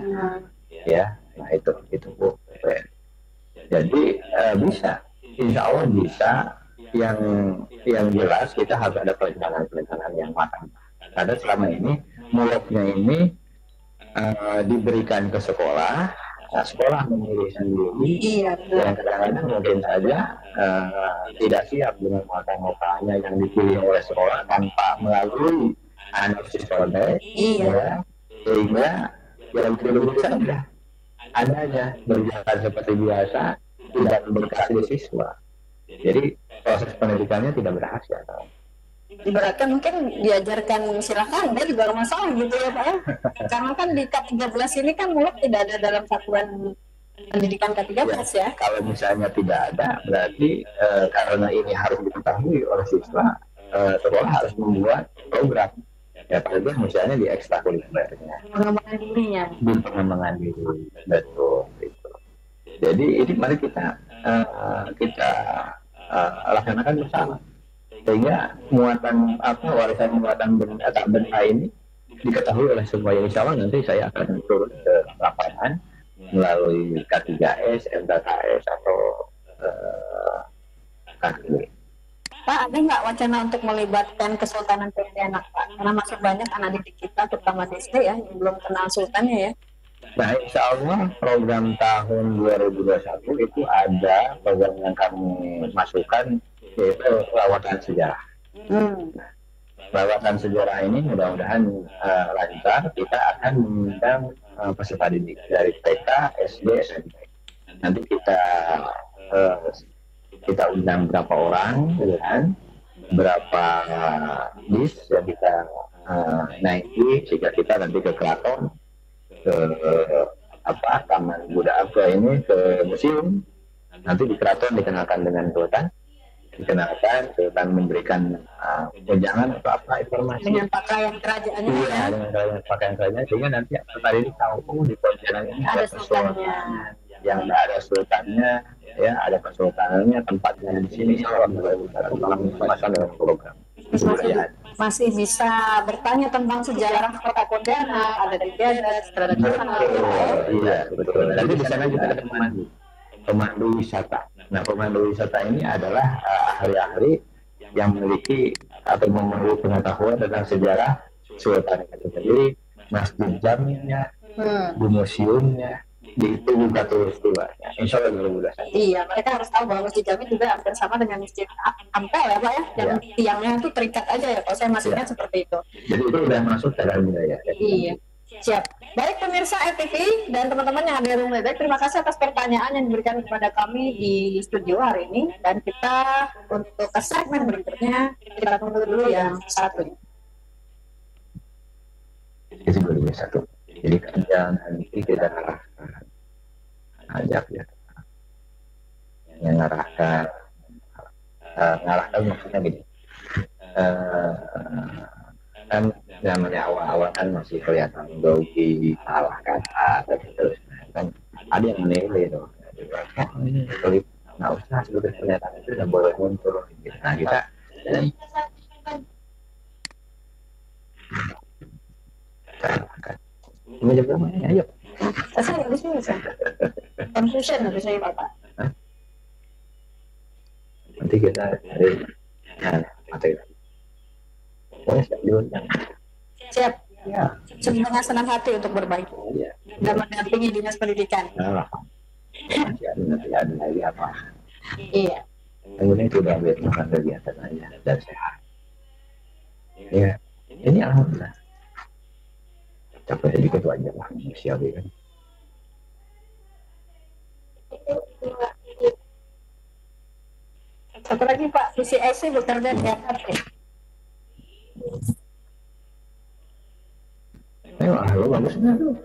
S2: ya. Nah itu Bu. Jadi bisa, Insya Allah bisa. Yang jelas kita harus ada perencanaan yang matang. Karena selama ini mulutnya ini diberikan ke sekolah, nah, sekolah memilih sendiri, yang kadang-kadang mungkin saja tidak siap dengan muatan lokalnya yang dipilih oleh sekolah tanpa melalui analisis konteks, ya, sehingga yang perlu saja adanya berjalan seperti biasa, tidak berkasih siswa. Jadi proses pendidikannya tidak berhasil.
S1: Ibaratkan mungkin diajarkan silakan, dia juga masalah gitu ya Pak ya. Karena kan di K13 ini kan mulut tidak ada dalam satuan pendidikan K13 ya.
S2: Kalau misalnya tidak ada, berarti karena ini harus diketahui oleh siswa, sekolah harus membuat program. Ya paling misalnya di ekstrakurikulernya.
S1: Pengembangan dirinya.
S2: Di pengembangan diri, betul. Itu. Jadi ini mari kita laksanakan bersama, sehingga warisan muatan benda tak benda ini diketahui oleh semua. Insya Allah nanti saya akan turun ke lapangan melalui K3S, MKKS atau KKW.
S1: Pak, ada nggak wacana untuk melibatkan Kesultanan Pontianak Pak? Karena masih banyak anak didik kita, terutama di SD ya, yang belum kenal sultannya ya.
S2: Nah, insya Allah program tahun 2021 itu ada program yang kami masukkan, yaitu lawatan sejarah. bawasan sejarah ini mudah-mudahan lancar. Kita akan mengundang peserta didik dari TK, SD, SMP. Nanti kita undang berapa orang, kan? Berapa bis yang kita naiki, sehingga kita nanti ke keraton, ke Taman Buddha Abga ini, ke museum. Nanti di keraton dikenalkan dengan sultan, memberikan wejangan atau apa informasi
S1: dengan pakaian kerajaannya.
S2: Iya, dengan pakaian kerajaan, sehingga nanti tadi ini tahu di Pontianak ini ada
S1: sultannya.
S2: Yang nggak ada sultannya, ya ada kesultanannya, tempatnya di sini. Dalam program
S1: masih bisa bertanya tentang sejarah kota Pontianak, ada di Gadas, tradisional.
S2: Iya, betul. Nanti di sana juga ada pemandu wisata. Nah, pemandu wisata ini adalah ahli-ahli yang memiliki atau memiliki pengetahuan tentang sejarah sultan itu sendiri, masjid jamnya, di museumnya, di itu juga peristiwanya. Insya Allah mudah-mudahan.
S1: Iya, mereka harus tahu bahwa masjid Jami juga hampir sama dengan masjid Ampel ya Pak ya, yang tiangnya itu terikat aja ya. Kalau saya masuknya seperti itu.
S2: Jadi itu sudah masuk dalam budaya.
S1: Iya. Siap. Baik pemirsa RTV dan teman-teman yang ada di rumah, terima kasih atas pertanyaan yang diberikan kepada kami di studio hari ini. Dan kita untuk ke segmen berikutnya, kita tunggu dulu yang satu ini.
S2: Itu dulu satu. Jadi kan nanti kita ajak ya. Yang ngarahkan maksudnya gini. Kan namanya awal-awal kan masih kelihatan grogi, salah kata dan seterusnya. Kan ada yang menilai itu. Klip nggak usah seluruh pernyataan itu udah boleh muncul. Nah kita ini jam berapa ya? Ayo.
S1: Saya nggak bisa. Confusion habis saya Bapak.
S2: Nanti kita cari materi.
S1: Siap. Ya. Sebenarnya senang hati untuk berbagi dan mendampingi dinas pendidikan.
S2: Nanti ada lagi apa?
S1: Iya.
S2: Kemudian sudah makan kegiatan aja dan sehat. Ya, ini alhamdulillah. Capek sedikit wajar lah manusia kan.
S1: Satu lagi Pak, VCIC bekerja di RT.
S2: Ayo, halo, bagus nggak tuh?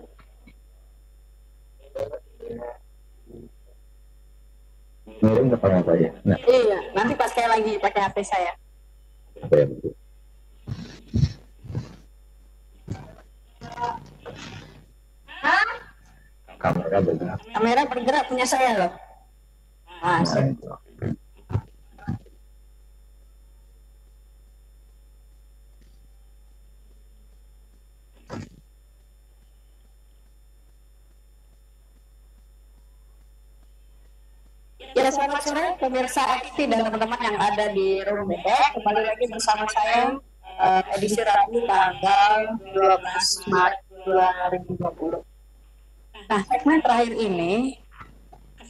S2: Ngirim ke orang aja. Nah,
S1: iya, nanti pas sekali lagi pakai HP saya.
S2: apa ya betul? Kamera bergerak.
S1: Kamera bergerak punya saya loh. Masuk. Ya, selamat sore pemirsa FT dan teman-teman yang ada di Room Bebek. Kembali lagi bersama saya edisi Rabu tanggal 12 Maret 2020. Nah, segmen terakhir ini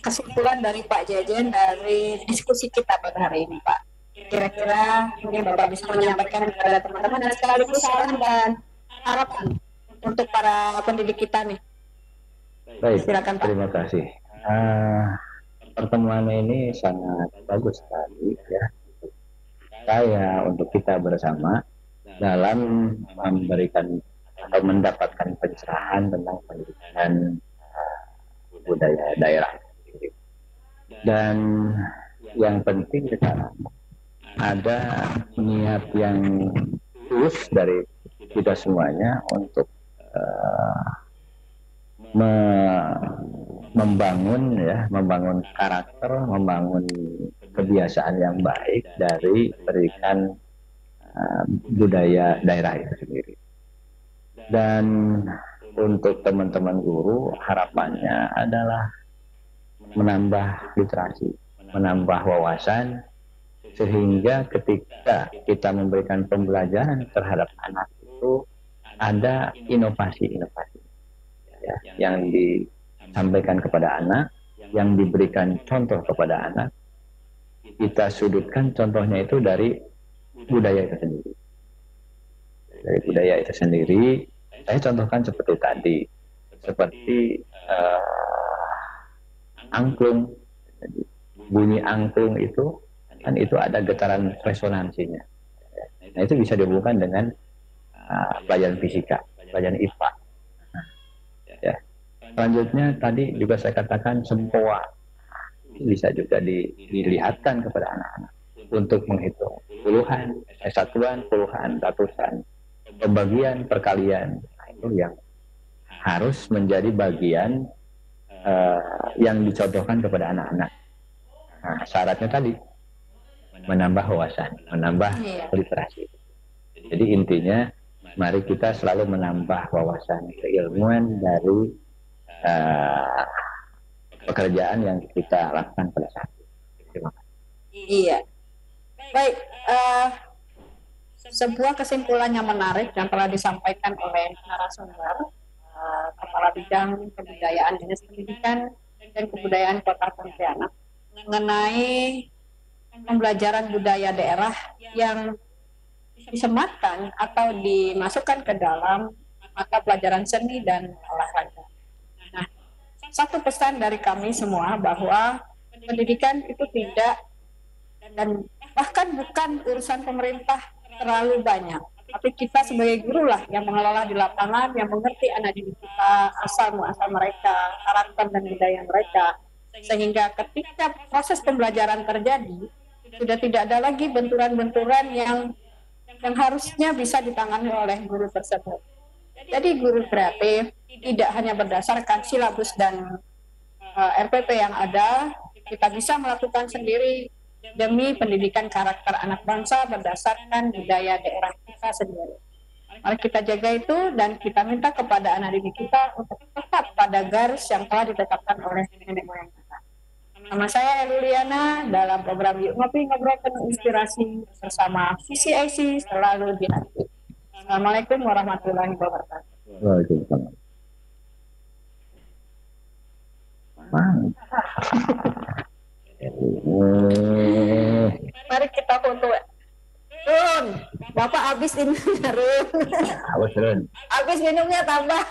S1: kesimpulan dari Pak Jejen dari diskusi kita pada hari ini, Pak. Kira-kira mungkin Bapak bisa menyampaikan kepada teman-teman dan sekaligus saran dan harapan untuk para pendidik kita nih.
S2: Baik,
S1: silakan Pak.
S2: Terima kasih. Pertemuan ini sangat bagus sekali ya. Saya untuk kita bersama dalam memberikan atau mendapatkan pencerahan tentang pendidikan budaya daerah. Dan yang penting sekarang ada niat yang tulus dari kita semuanya untuk membangun karakter, membangun kebiasaan yang baik dari pendidikan budaya daerah itu sendiri. Dan untuk teman-teman guru harapannya adalah menambah literasi, menambah wawasan, sehingga ketika kita memberikan pembelajaran terhadap anak itu ada inovasi-inovasi ya, yang disampaikan kepada anak, yang diberikan contoh kepada anak. Kita sudutkan contohnya itu dari budaya itu sendiri. dari budaya itu sendiri. Saya contohkan seperti tadi, seperti angklung. Jadi, bunyi angklung itu kan itu ada getaran resonansinya. Nah itu bisa dihubungkan dengan pelajaran fisika, pelajaran IPA. Ya. Selanjutnya tadi juga saya katakan sempoa bisa juga dilihatkan kepada anak-anak untuk menghitung puluhan, satuan, puluhan, ratusan, pembagian, perkalian. Nah, itu yang harus menjadi bagian yang dicontohkan kepada anak-anak. Nah, syaratnya tadi menambah wawasan, menambah literasi. Jadi intinya, mari kita selalu menambah wawasan keilmuan dari pekerjaan yang kita lakukan pada saat itu. Terima kasih.
S1: Iya. Baik, sebuah kesimpulan yang menarik yang telah disampaikan oleh narasumber, Kepala Bidang Kebudayaan Dinas Pendidikan dan Kebudayaan Kota Pontianak, mengenai pembelajaran budaya daerah yang disematkan atau dimasukkan ke dalam mata pelajaran seni dan olahraga. Nah, satu pesan dari kami semua bahwa pendidikan itu tidak dan bahkan bukan urusan pemerintah terlalu banyak, tapi kita sebagai guru lah yang mengelola di lapangan, yang mengerti anak didik kita, asal muasal mereka, karakter dan budaya mereka, sehingga ketika proses pembelajaran terjadi sudah tidak ada lagi benturan-benturan yang harusnya bisa ditangani oleh guru tersebut. Jadi guru kreatif tidak hanya berdasarkan silabus dan RPP yang ada, kita bisa melakukan sendiri demi pendidikan karakter anak bangsa berdasarkan budaya daerah kita sendiri. Mari kita jaga itu dan kita minta kepada anak didik kita untuk tetap pada garis yang telah ditetapkan oleh nenek moyang kita. Nama saya Eluliana dalam program Yuk Ngopi Ngobrol Penuh Inspirasi bersama VCIC selalu di hati. Assalamualaikum warahmatullahi wabarakatuh.
S2: Waalaikumsalam.
S1: Mari kita foto. Run, Bapak habis ini Run.
S2: Awas Run.
S1: Habis minumnya tambah.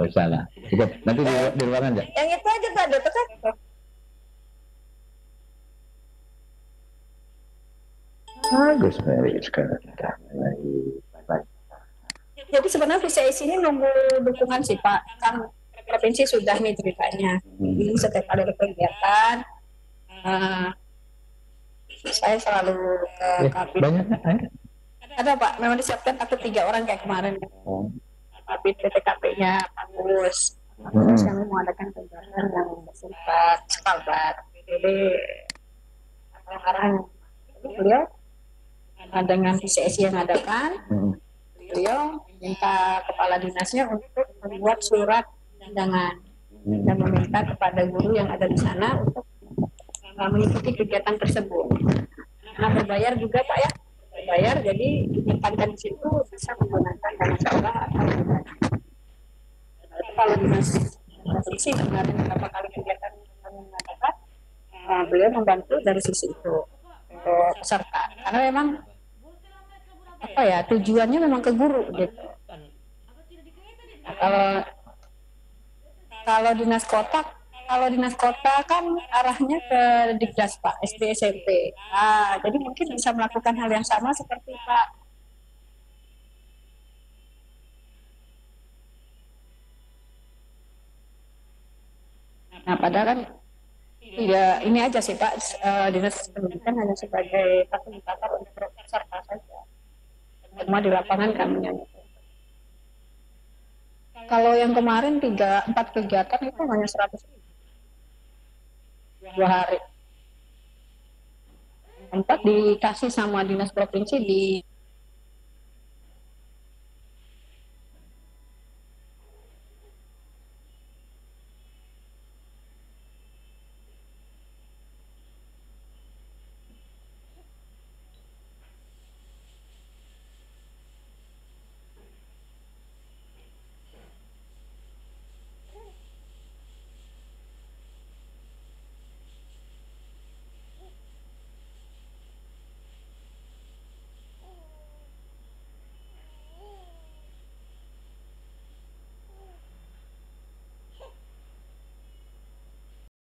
S2: Oh, salah. Cukup. Nanti di ruangan ya.
S1: Yang itu aja Pak, tekan.
S2: Bagus, Mary. Sekarang
S1: jadi sebenarnya VCIC ini nunggu dukungan sih Pak. Kan provinsi sudah nih ceritanya. Ini setiap kali ada kegiatan, saya selalu ke Kabit.
S2: Banyak air?
S1: Ada Pak, memang disiapkan aku 3 orang kayak kemarin. Kabit PTKP-nya bagus. Terus kami mengadakan kegiatan yang bersifat skalbat. Jadi arahan beliau dengan VCIC yang adakan, beliau minta kepala dinasnya untuk membuat surat undangan dan meminta kepada guru yang ada di sana untuk mengikuti kegiatan tersebut. Nah, berbayar juga Pak ya, berbayar, jadi ditekankan di situ bisa menggunakan dana sekolah atau tidak. Kalau dinas provinsi kemarin beberapa kali kegiatan kami mengadakan, beliau membantu dari sisi itu untuk peserta, karena memang apa ya, tujuannya memang ke guru gitu. Nah, kalau dinas kota kan arahnya ke Dikdas Pak, SD SMP. Nah, jadi mungkin bisa melakukan hal yang sama seperti Pak. Nah, padahal kan tidak ini aja sih Pak, dinas pendidikan hanya sebagai fasilitator untuk peserta saja. Semua di lapangan kami nyanyi. Kalau yang kemarin 3-4 kegiatan itu hanya 100.000 2 hari. 4 dikasih sama dinas provinsi di